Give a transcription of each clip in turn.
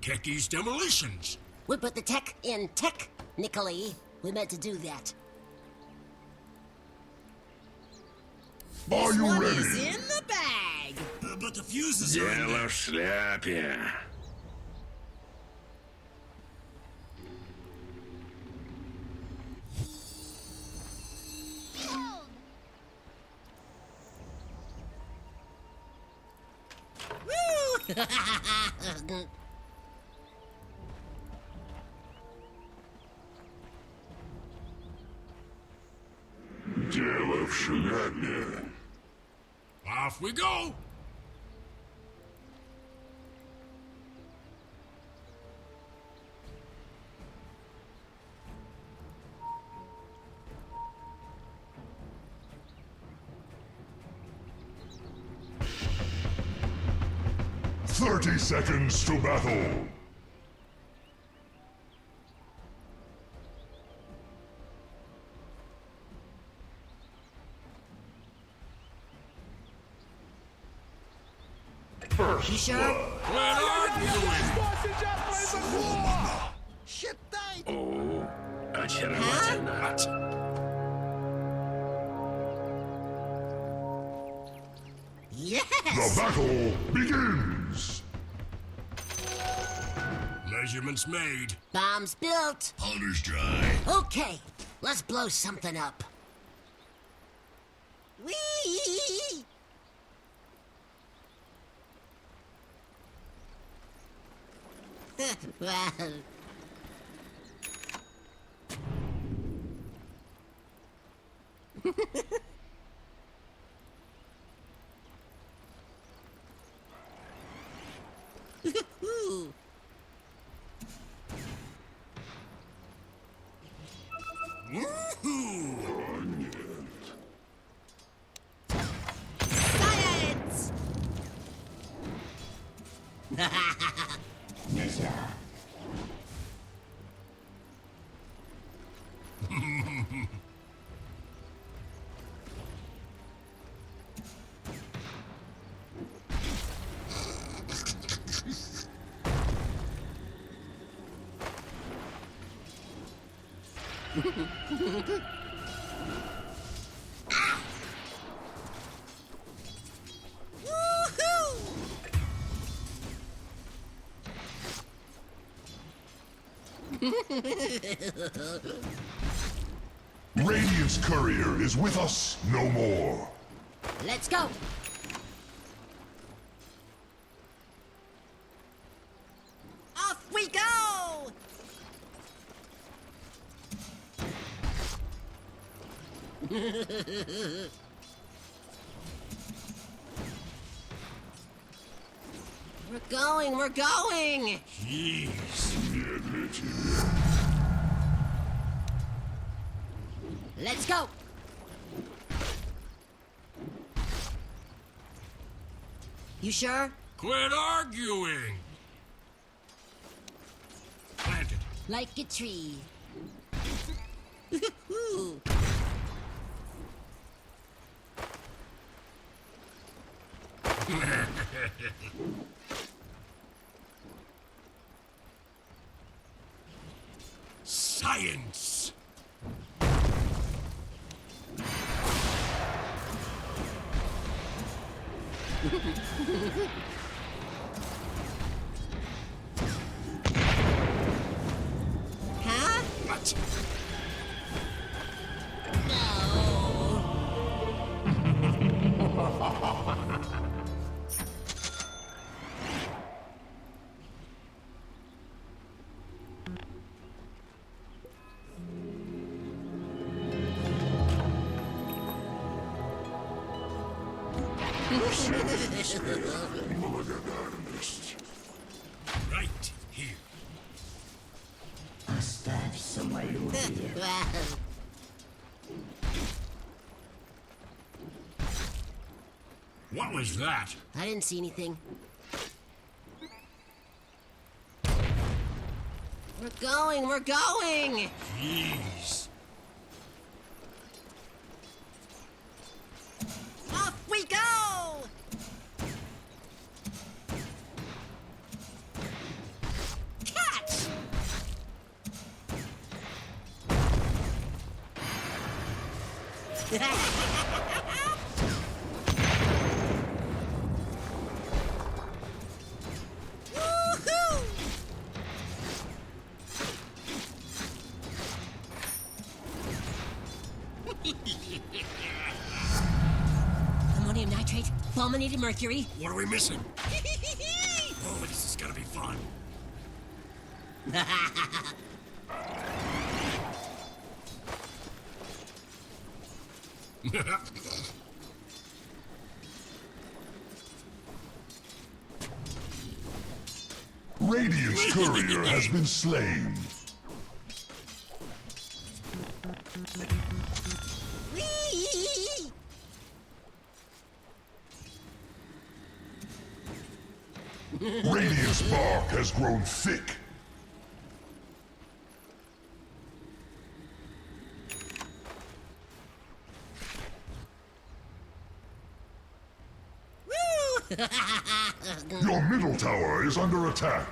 Keki's demolitions. We put the tech in technically. We meant to do that. Are you ready? Is in the bag. But the fuses are in Дело there. в шляпе. Дело в шляпе. Off we go. "30 seconds to battle. First You sure? What are you doing? О, очаровательно. Yes! the battle begins. Measurements made. Bombs built. Powder's dry. Okay, let's blow something up. Whee! Well, Science! Woohoo! Radiant's courier is with us no more. let's go. Off we go! We're going, we're going. Jeez. Let's go. You sure? Quit arguing. Planted. Like a tree. Science. Huh? What? Благодарность. Right here. Оставь самолюбие. Well, What was that? I didn't see anything. We're going, we're going. Jeez. Off we go! Woohoo! Ammonium nitrate, fulminated mercury. What are we missing? Oh, this is gonna be fun. Radiant's courier has been slain. Whee! Radiant's bark has grown thick. Woo! Your middle tower is under attack.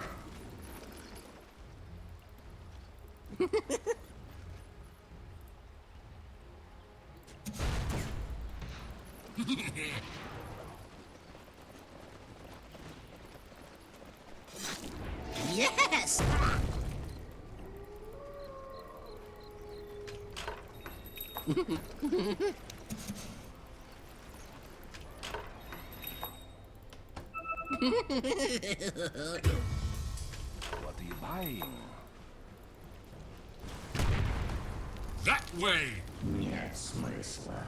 Yes! What are you buying? That way! Нет смысла.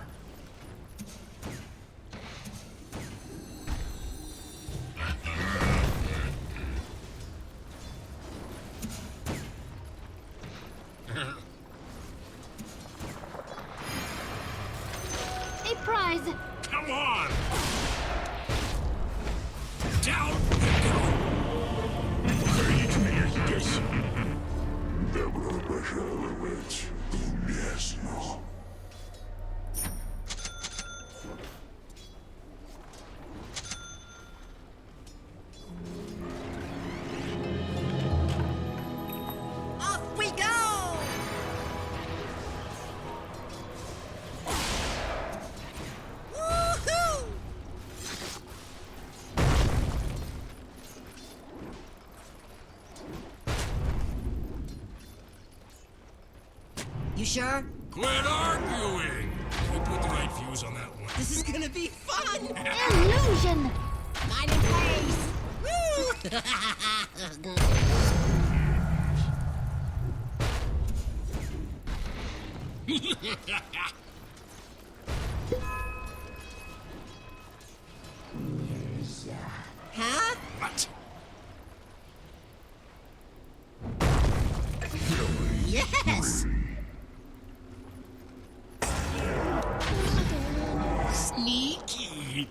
A prize! Come on! Down and go! Хранитель здесь. Добро пожаловать в бездну. Off we go! Woohoo! You sure? Quit arguing! We put the right fuse on that one. This is gonna be fun! Illusion! Mine in place. Woo! Huh? What? Yes! Sneaky!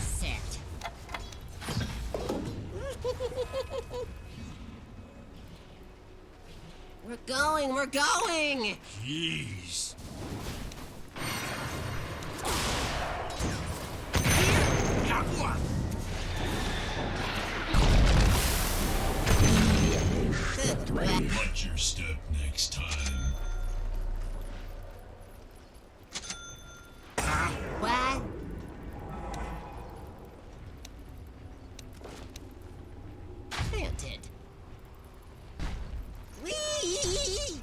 Set. We're going, we're going! Jeez. Aqua! Watch your step next time. What? Planted. Whee!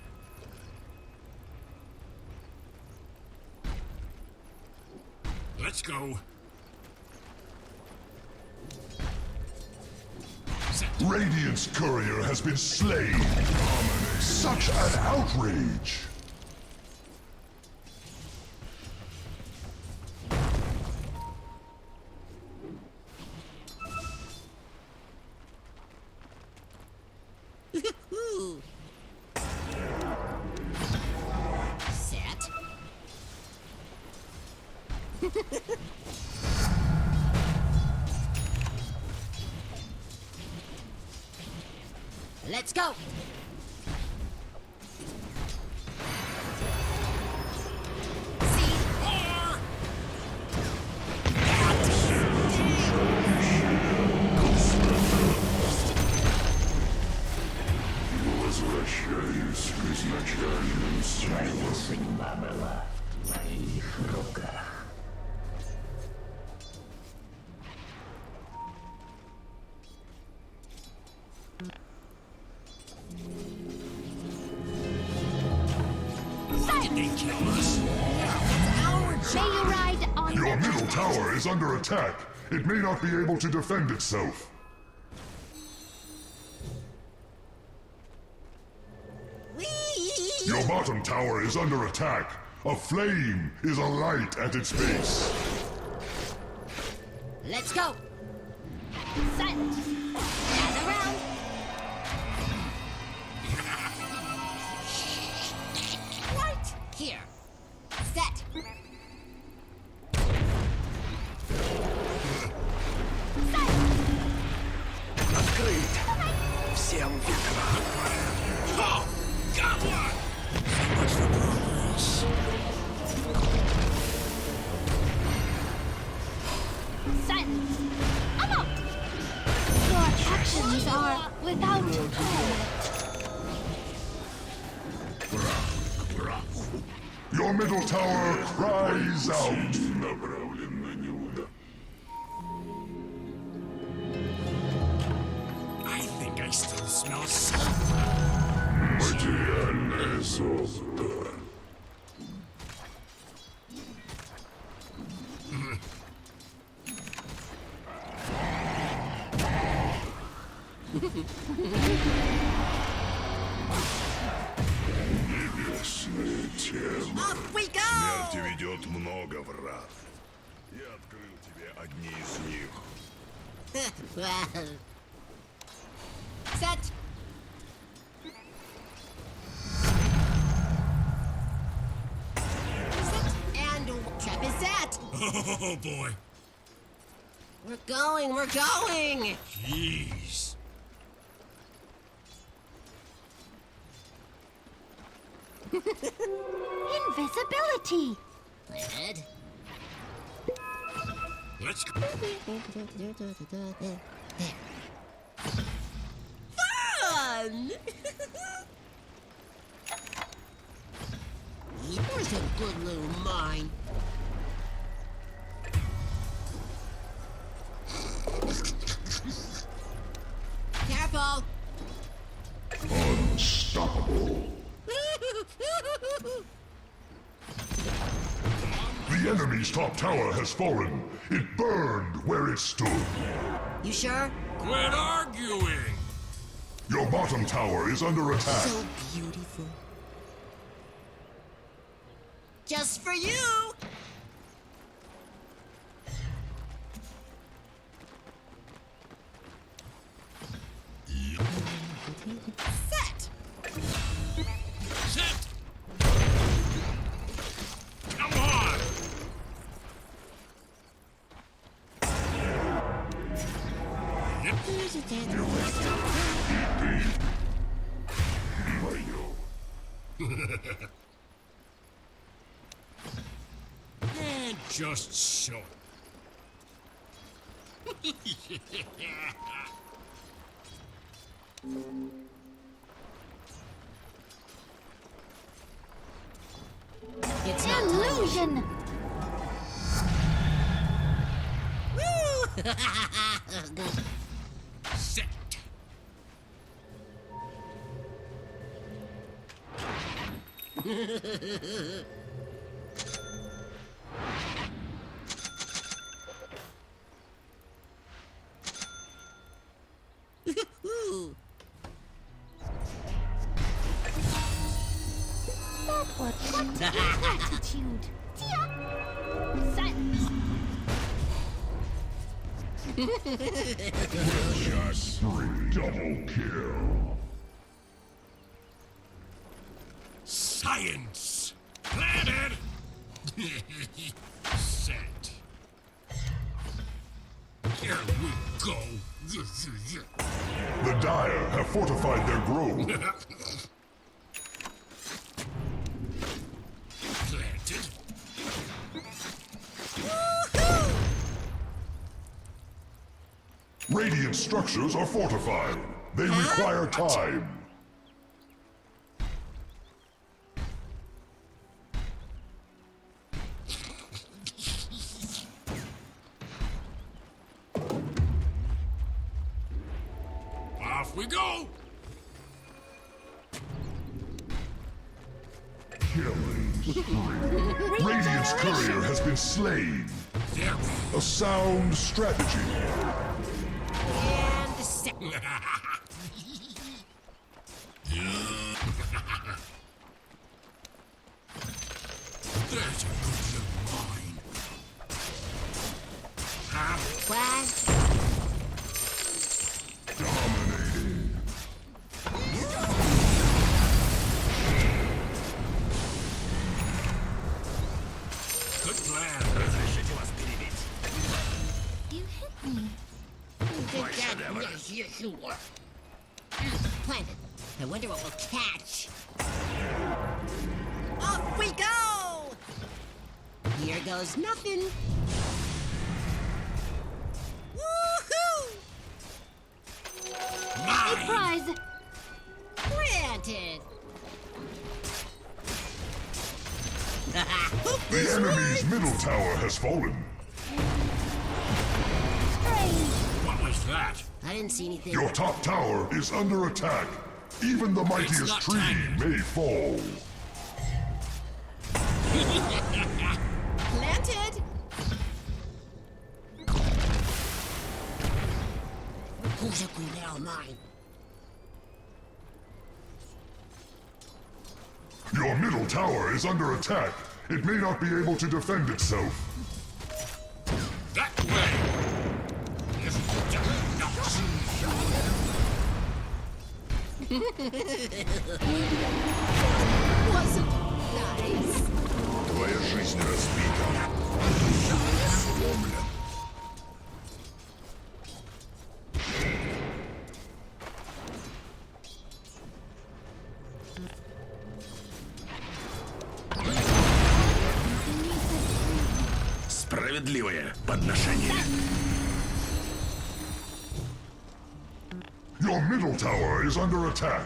Let's go. Set. Radiant's courier has been slain. Such an outrage. Ooh. Set. Let's go! they kill us. May you ride on Your the middle tower is under attack. It may not be able to defend itself. Whee! Your bottom tower is under attack. A flame is alight at its base. Let's go. Silence. Gather round. Right here. Set. Открыть! Всем векам! Oh, got one! So much for progress. Silence. I'm out. Your actions are without comment. Your middle tower cries out. I think I still smell salt. Материальное золото. Небесное тело. Off we go! Смерти ведет много врат. Я открыл тебе одни из них. Well. Set. Set and trap is set. Oh boy. We're going. We're going. Jeez. Invisibility. Ahead. Let's go. Fun! Where's a good little mine? Careful. Unstoppable. The enemy's top tower has fallen. It burned where it stood. You sure? Quit arguing. Your bottom tower is under attack. So beautiful. Just for you. Set! Set. Come on. Yep. And just so. It's not time. Illusion. Set. Ooh. That was gratitude. Silence. Just double kill. Science. Planted. Set. Here we go. The Dire have fortified their grove. Planted. Radiant structures are fortified. They require time. Off we go. Killing Radiant's courier has been slain. A sound strategy. And the second. There's a good little mine. What? Dominating. Good plan. Разрешите вас перебить? You hit me. Yes, yes, you were. Planted. I wonder what we'll catch. Off we go! Here goes nothing. Woohoo! A prize. Planted. The enemy's middle tower has fallen. Strange. What was that? I didn't see anything. Your top tower is under attack. Even the mightiest not tree time. may fall. Planted! Who's a good little mine? Your middle tower is under attack. It may not be able to defend itself. That way. If you don't know. Wasn't nice. Твоя жизнь разбита. Сломлен. Справедливое подношение. Your middle tower is under attack.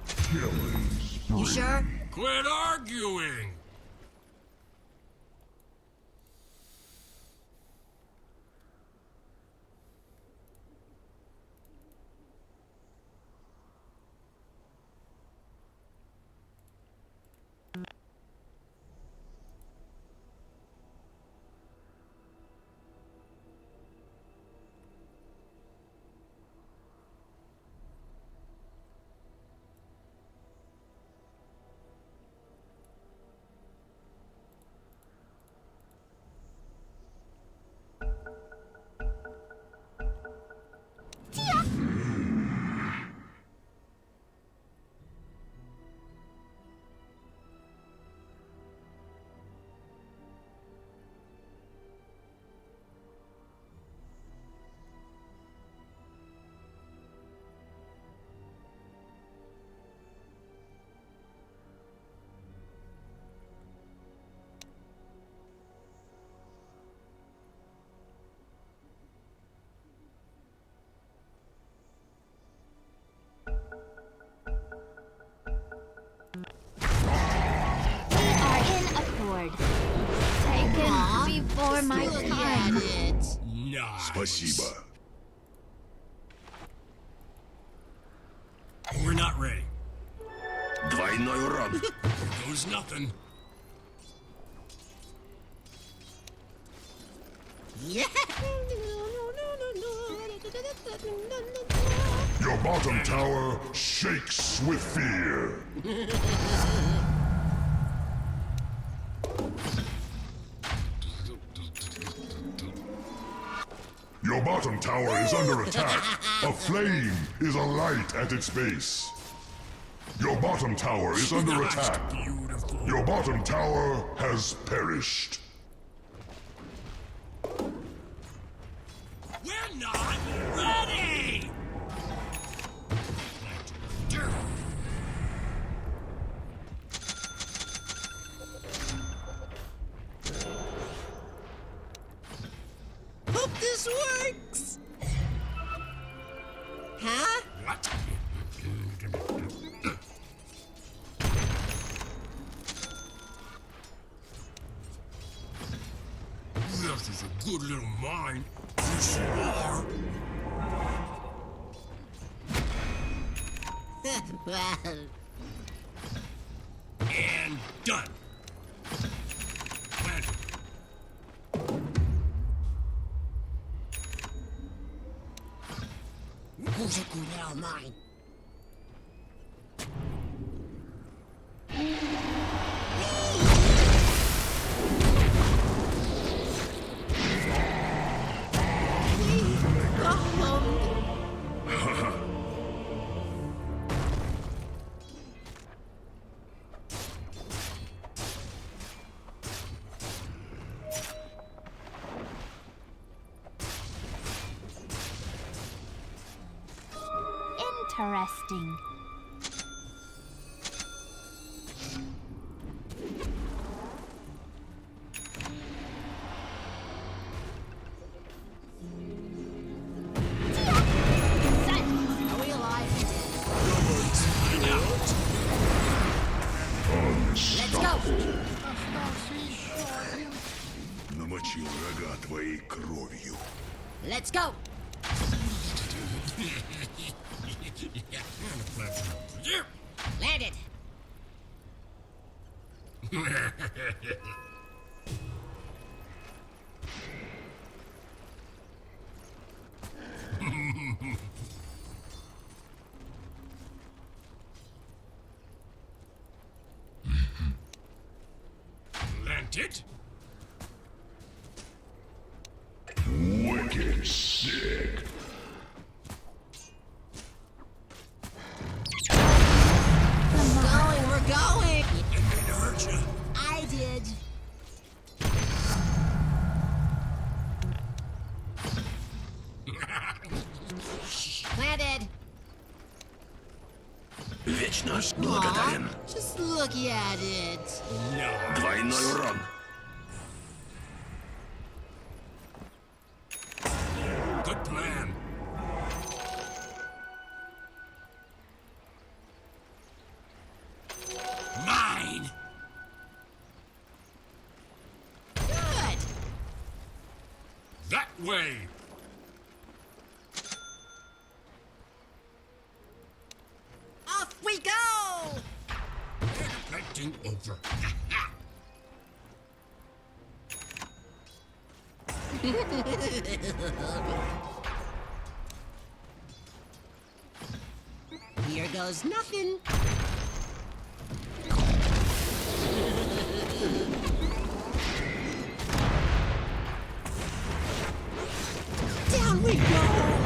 Killing spree. You sure? Quit arguing. Taken before my Look time. at it. Nice. Спасибо. We're not ready. Двойной урон. Goes nothing. Yeah. Your bottom tower shakes with fear. Your bottom tower is under attack. A flame is alight at its base. Your bottom tower is under That's attack. beautiful. Your bottom tower has perished. We're not ready! Hope this works! Huh? What? This is a good little mine. Yes, you are. Well, And done. Planted. who's a good little mine? Interesting. Are we alive? Let's go! Намочил рога твоей кровью. Let's go! Landed! Planted. Wicked sick. We're going! Didn't mean to hurt you. I did. Planted! Вечно благодарен. Just look at it. No. Двойной урон. Good plan. Mine. Good! That way. Off we go! Planting over. Here goes nothing. Down we go!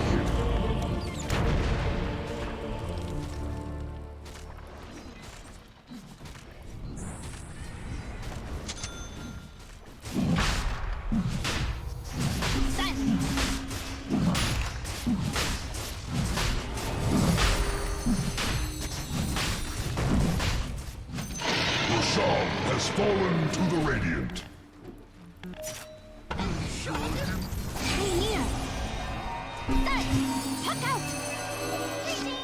Rashad has fallen to the Radiant. Hey, here. That. Puck out. Reading.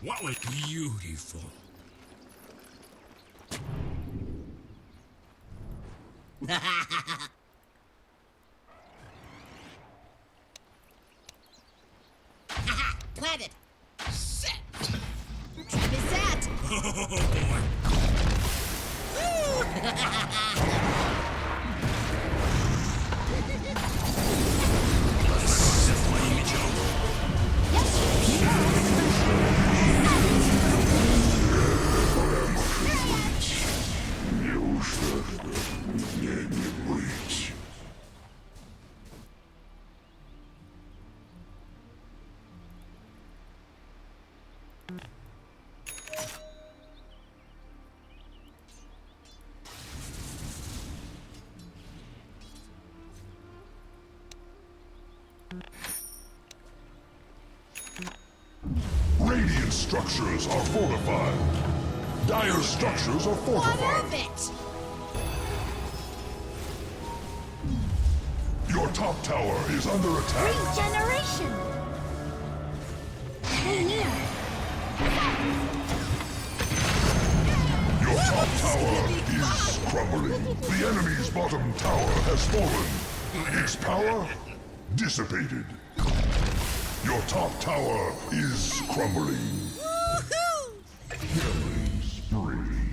What was beautiful. Planted! Set. Trap is set! Oh boy. Ознакомься с моим мечом. Неужто мне не быть? Radiant structures are fortified. Dire structures are What fortified. of it? Your top tower is under attack. Regeneration. tower is crumbling. The enemy's bottom tower has fallen. Its power dissipated. Your top tower is crumbling. Woohoo! Killing spree.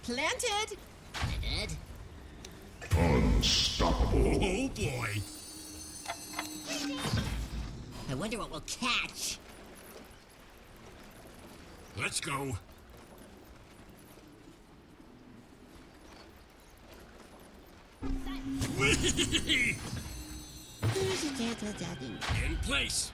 Planted. Planted. Unstoppable. Oh boy. I wonder what we'll catch. Let's go. Whee! In place.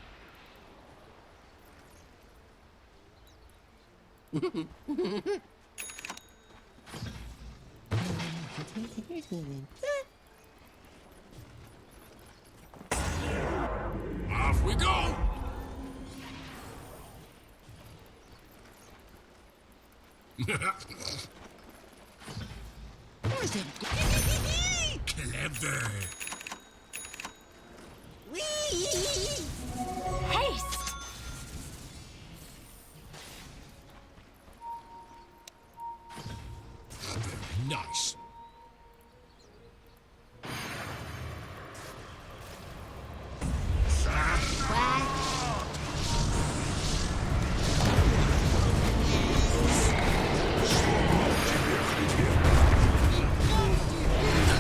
Off we go. Clever. Whee! Haste! Nice.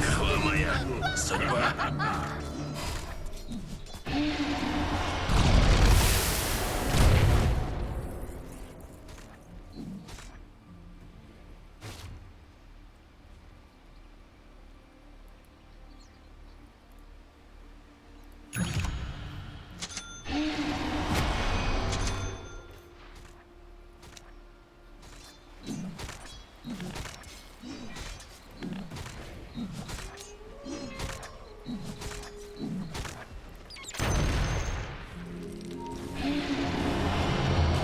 Такова моя судьба.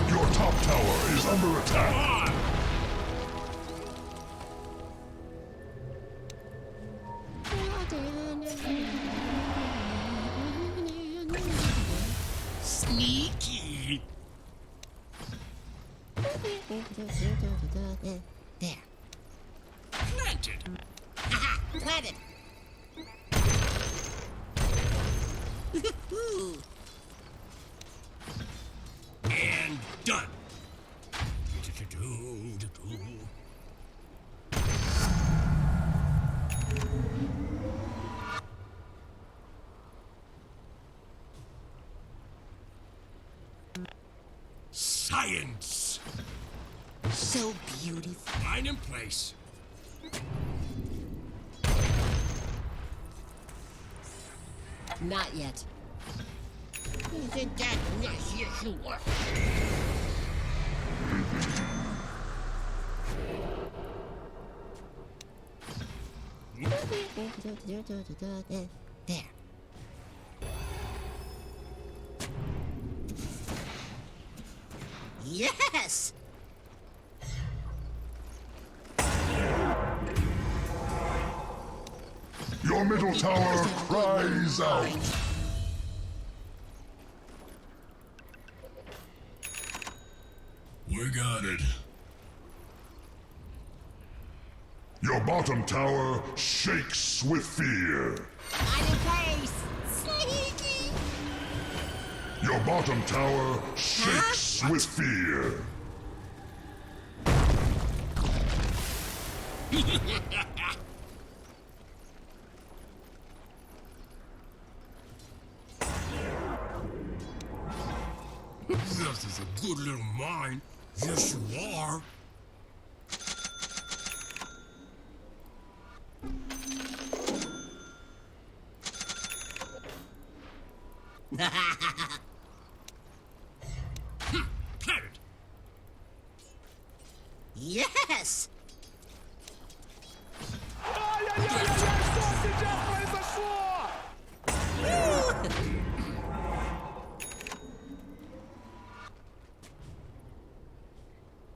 Your top tower is under attack. On. Sneaky. There. Planted. Aha! Planted. And done. Science. So beautiful. Line in place. Not yet. Isn't that nice? Yes, you are. There. Yes! Your middle tower cries out. We got it. Your bottom tower shakes with fear. Line in place! Sneaky! Your bottom tower shakes with fear. This is a good little mine. Yes, you are. Planted. Yes!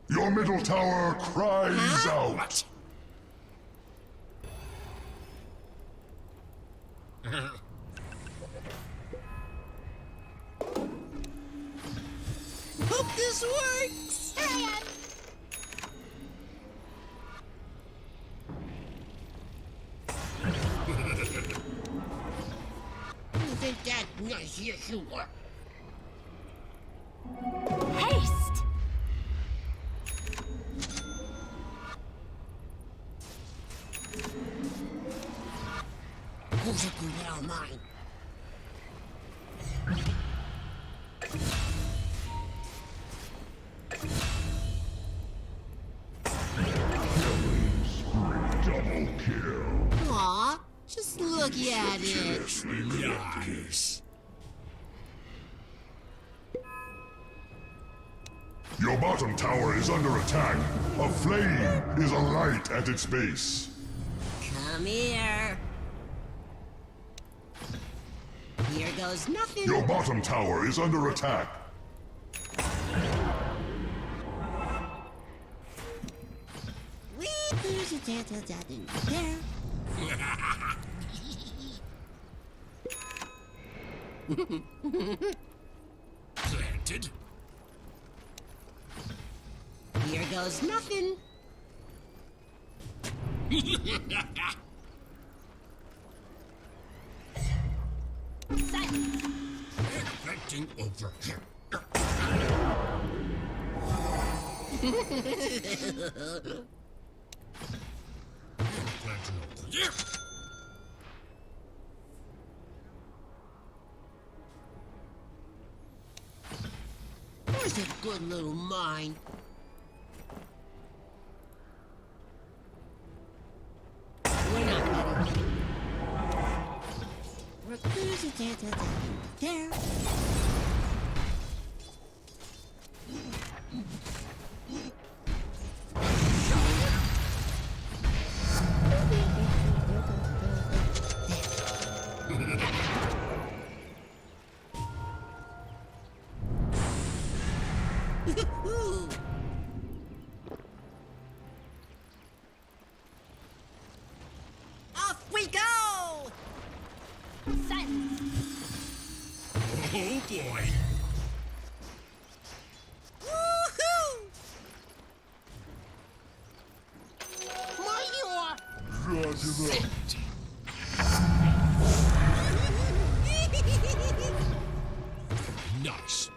Your middle tower cries out. What? Hope this works! 干那些事儿。 Haste! Who's a good little mine? Double kill. Aw, just look at it. Nice. Your bottom tower is under attack. A flame is alight at its base. Come here. Here goes nothing. Your bottom tower is under attack. Wee, there's a gentle dad in there. Planted. Here goes nothing. Planting over here. Planting over here. Where's a good little mine? We're not ready. There's a gentle dad in there. Off we go! Silence! Oh boy. Woohoo! Sent. Nice.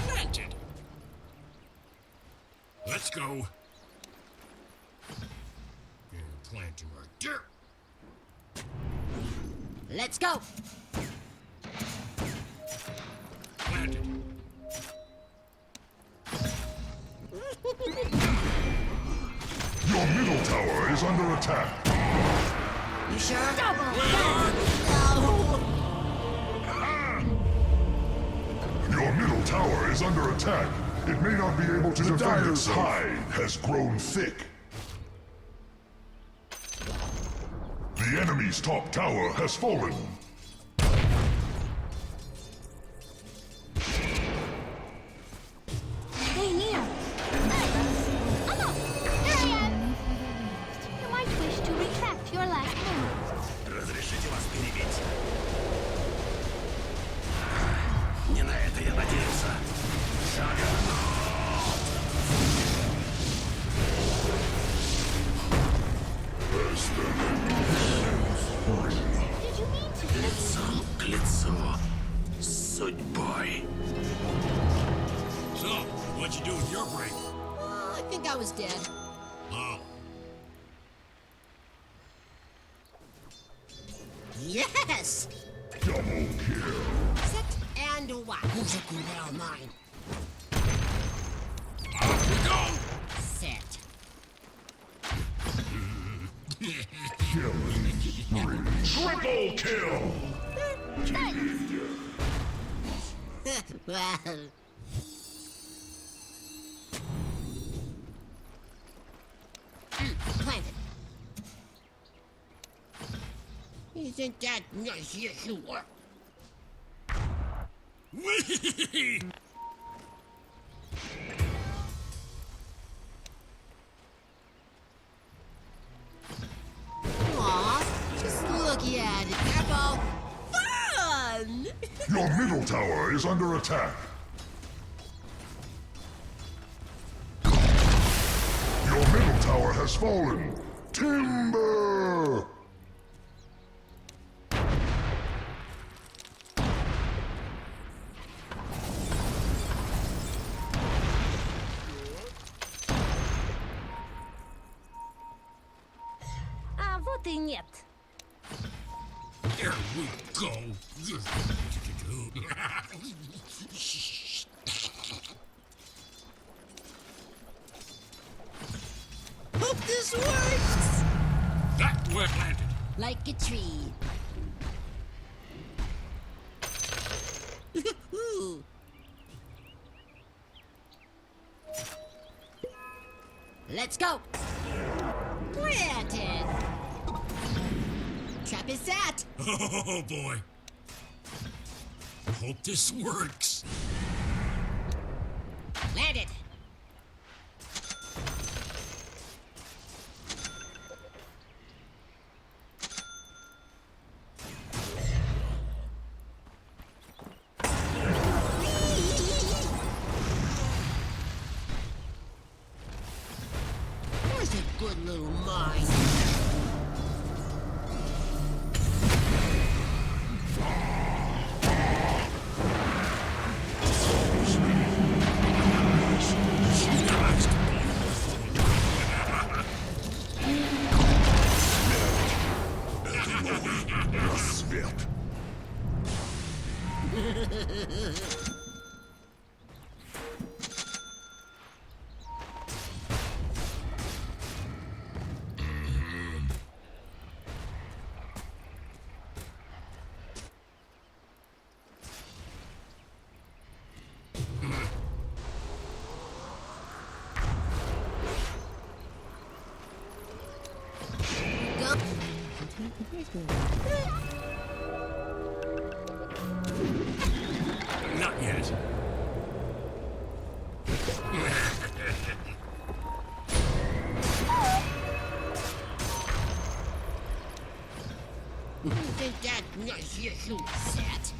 Planted. Let's go. And planting right there. Let's go! Planted. Your middle tower is under attack. You sure? Double! Your middle tower is under attack. It may not be able to defend itself. The hide has grown thick. The enemy's top tower has fallen. Stay near! Amo! Here I am! You might wish to retract your last move. Разрешите вас перебить? Не на это я надеялся. Did you mean to Лицом к лицу с судьбой. So, what'd you do with your break? I think I was dead. Oh, Yes! Double kill. Set and watch. Who's a good little mine? off we go! Set. Killing spree. Triple kill. Well, planted. Isn't that nice? Yes, you are. Whee! Aw, just look at it. Careful. Fun! Your middle tower is under attack. Your middle tower has fallen. Timber! ты нет. Here we go. Hope this works! That were planted. Like a tree. Ooh. Let's go! Planted! Trap is set! Oh boy. Hope this works. Landed! There's a good little mine. Рассвет. Go! Not yet. Isn't that nice, you shoot? Set.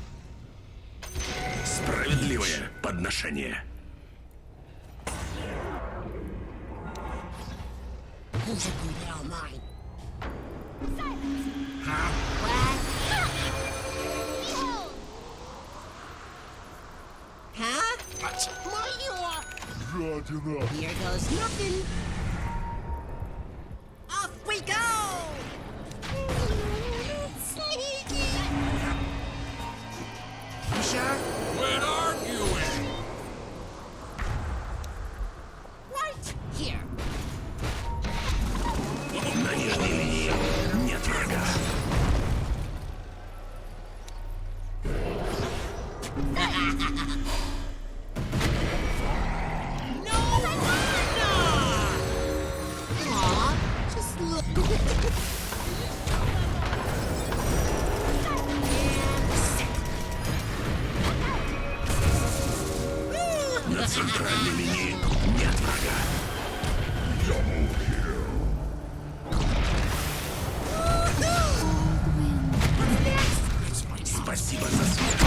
Справедливое подношение. Who's a good little mine? Huh? What? Behold! Huh? What? Жадина. Here goes nothing. Off we go! Sneaky! You sure? Quit arguing. Right here. На нижней линии нет врага. Aw, just look. На центральной линии нет врага. Double kill. It's my time. Спасибо за смерть.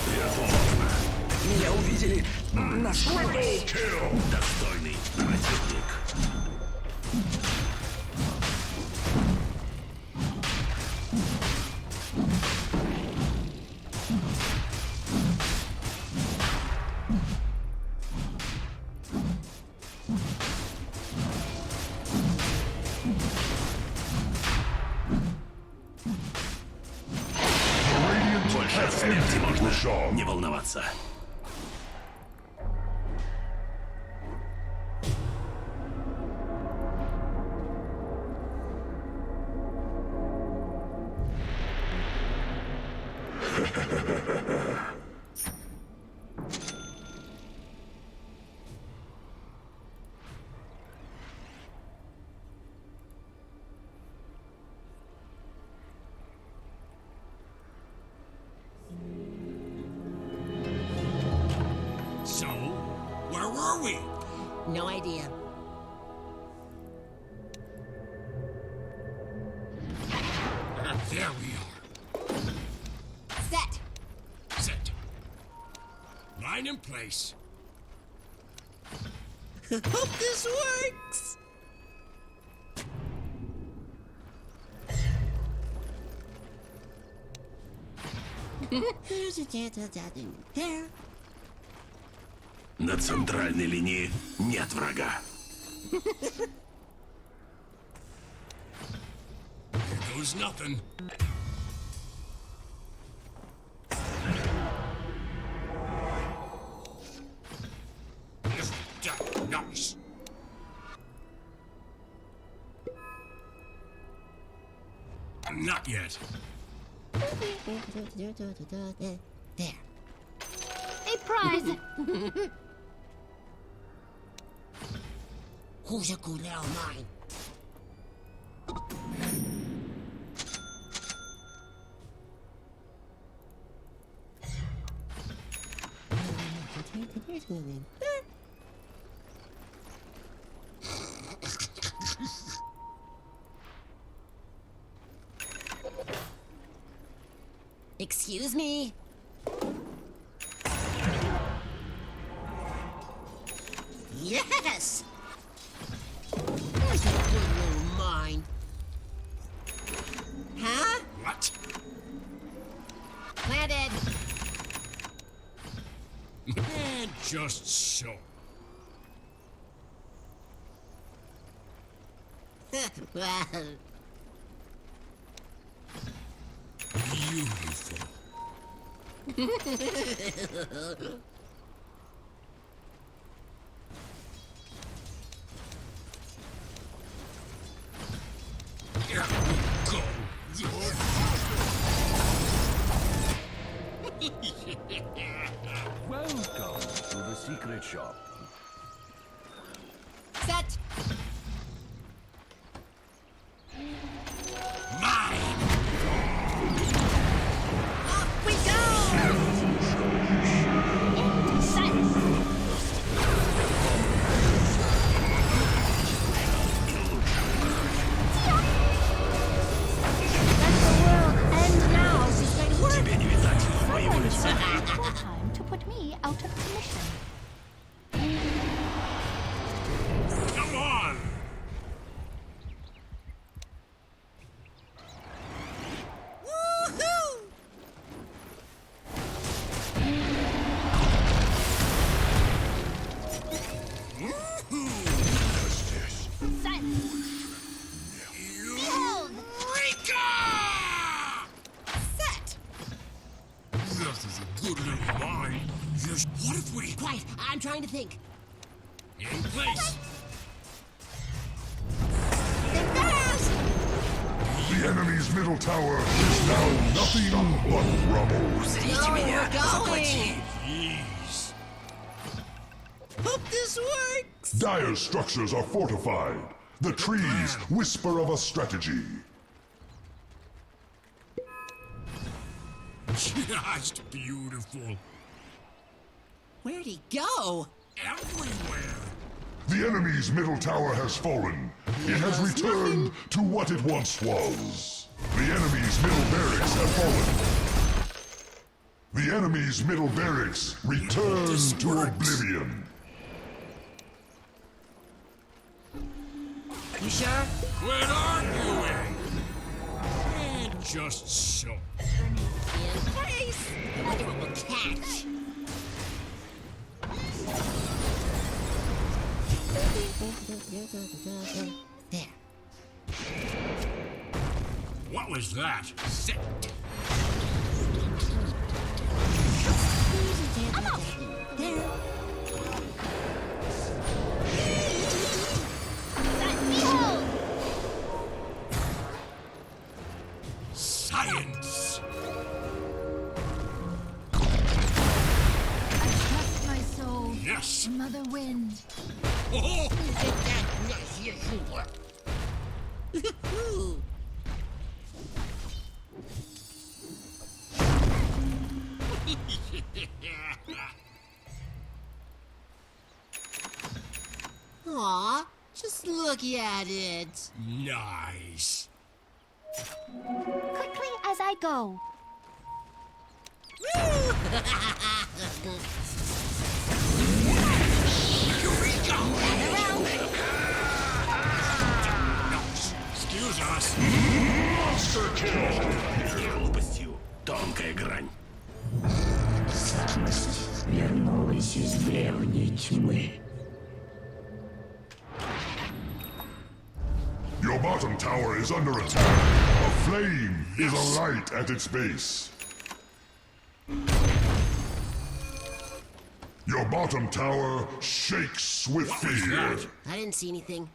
Виртуозно. Меня увидели. Достойный противник. Больше от смерти можно не волноваться. So, where were we? No idea. There we are. Set. Set. Line in place. Hope this works. There's a chance of that in there. На центральной линии нет врага. Here goes nothing. Nice. Not yet. There. A prize. Who's a good little mine? Excuse me? Yes! There's a good little mine. Huh? What? Planted! And just so. Well, Beautiful. Here we go. Welcome to the secret shop. set! Mine. Off we go! Тебе не видать моего лица. Time to put me out of commission. Come on. Woohoo! Silence. Behold! Eureka! Set! This is a good little mine. Yes. What if we Quiet, I'm trying to think. in place? They're fast! The enemy's middle tower is now nothing but rubble. Узрите меня, we're going. воплоти. Jeez. Hope this works! Dire structures are fortified. The trees whisper of a strategy. Just beautiful. Where'd he go? Everywhere. The enemy's middle tower has fallen. It has returned to what it once was. The enemy's middle barracks have fallen. The enemy's middle barracks return to oblivion. You sure? Quit arguing. And just so. In place! I wonder what we'll catch. There. What was that? Sit. There. Behold! Science. I trust my soul Yes. in Mother Wind. Oh, Ooh. Aw, just look at it. nice. Quickly as I go. Eureka! Around. Excuse us. Monster kill! Глупостью. Тонкая грань. Sadness вернулась из древней тьмы. Your bottom tower is under attack. A flame is alight at its base. Your bottom tower shakes with fear. I didn't see anything.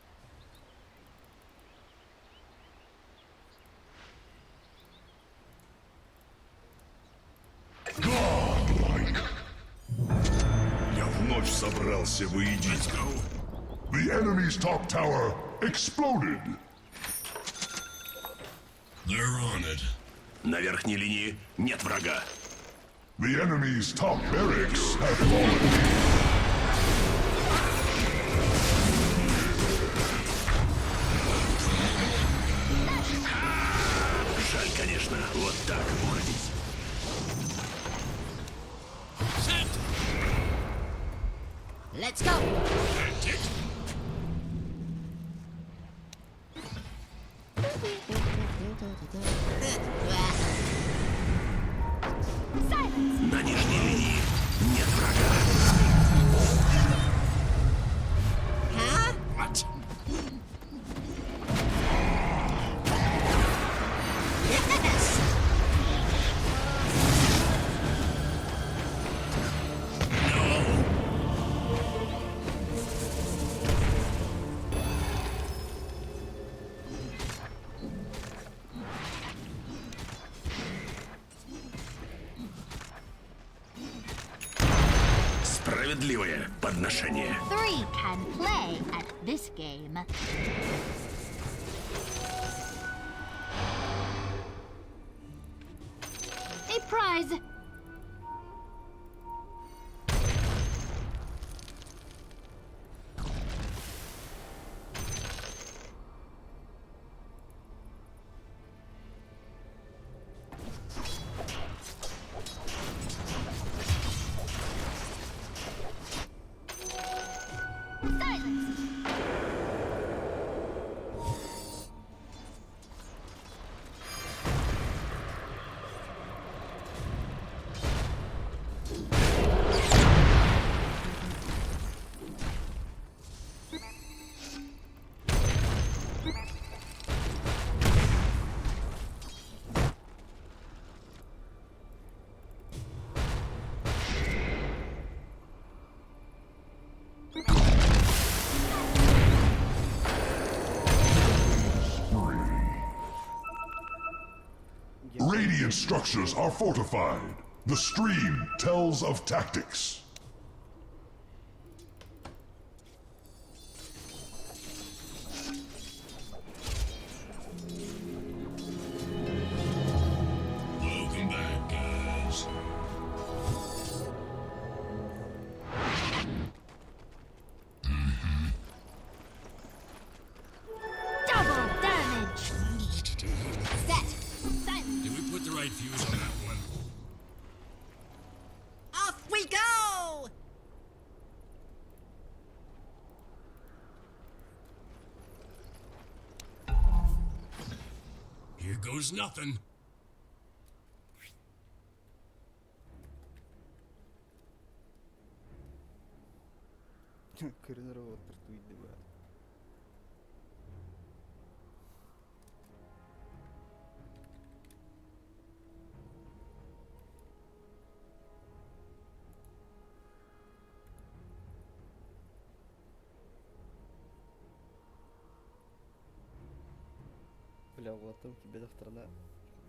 Godlike. Я вновь собрался выйдить. The enemy's top tower exploded. They're on it. На верхней линии нет врага. The enemy's top barracks have fallen. Жаль, конечно, вот так уходить. Set. Let's go. Tactic. На нижней линии нет врага. Huh? What? Yes. Справедливое подношение. Three can play at this game. A prize. Silence. Radiant structures are fortified. The stream tells of tactics. Welcome back, guys. Double damage. Set. Silence. Did we put the right fuse on that one? Off we go. Here goes nothing. Көрінер отыр туйды ба. Бля, Влатым тебе докторда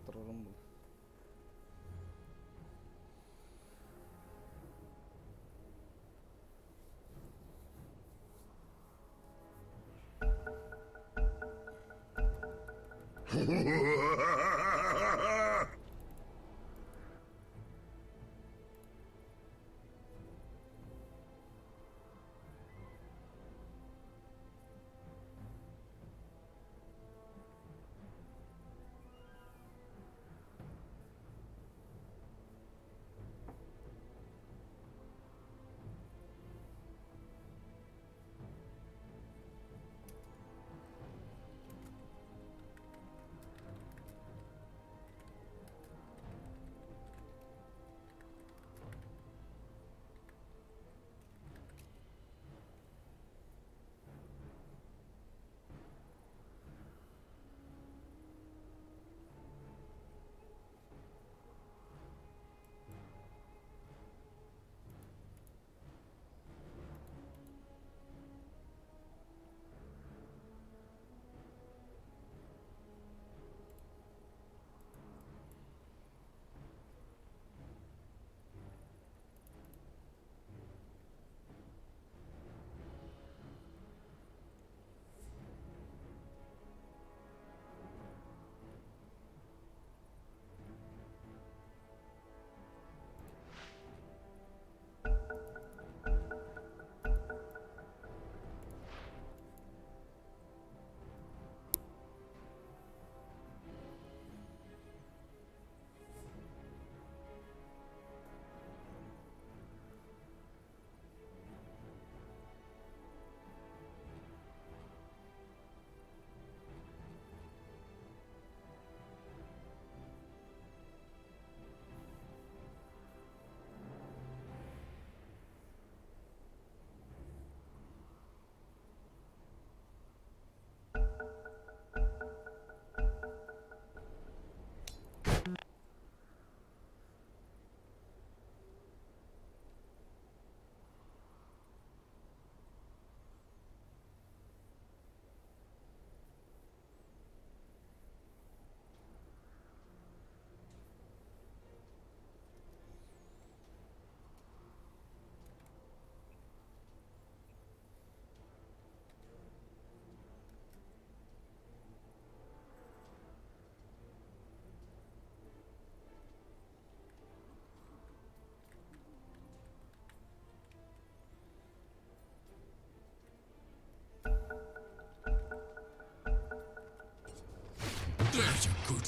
тұрғым бұл.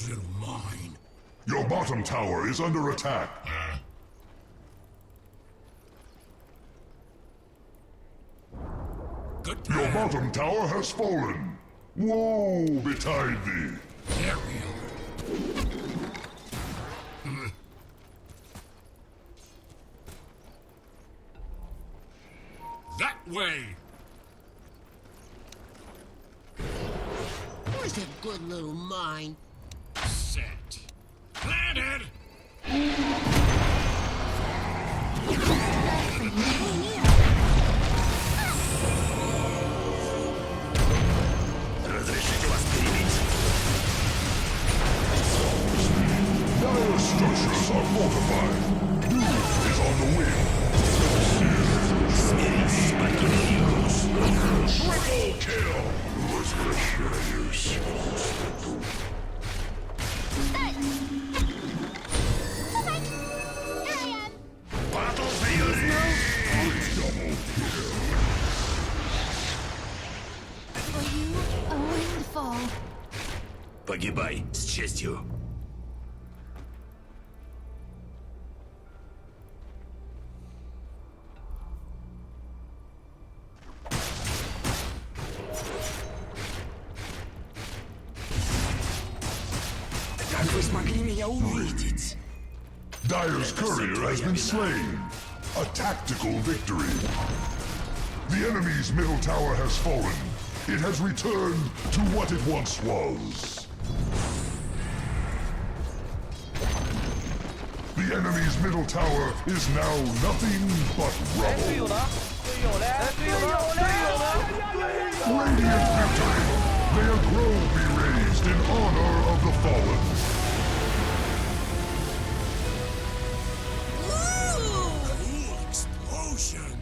little mine. Your bottom tower is under attack. Good Your plan. bottom tower has fallen. Woe betide thee. Carry on. That way! Where's a good little mine? Set. Planted! Разрешите вас перебить? Dire structures are fortified. Doom is on the wing. Смирись с богиней Рус. Triple kill. Stay! Okay, here I am. Battle Fury! For you, a windfall. Погибай с честью. Как вы смогли меня увидеть? Dire's courier has been slain. A tactical victory. The enemy's middle tower has fallen. It has returned to what it once was. The enemy's middle tower is now nothing but rubble. Radiant victory! May a grove be raised in honor of the fallen. Ooh, explosion!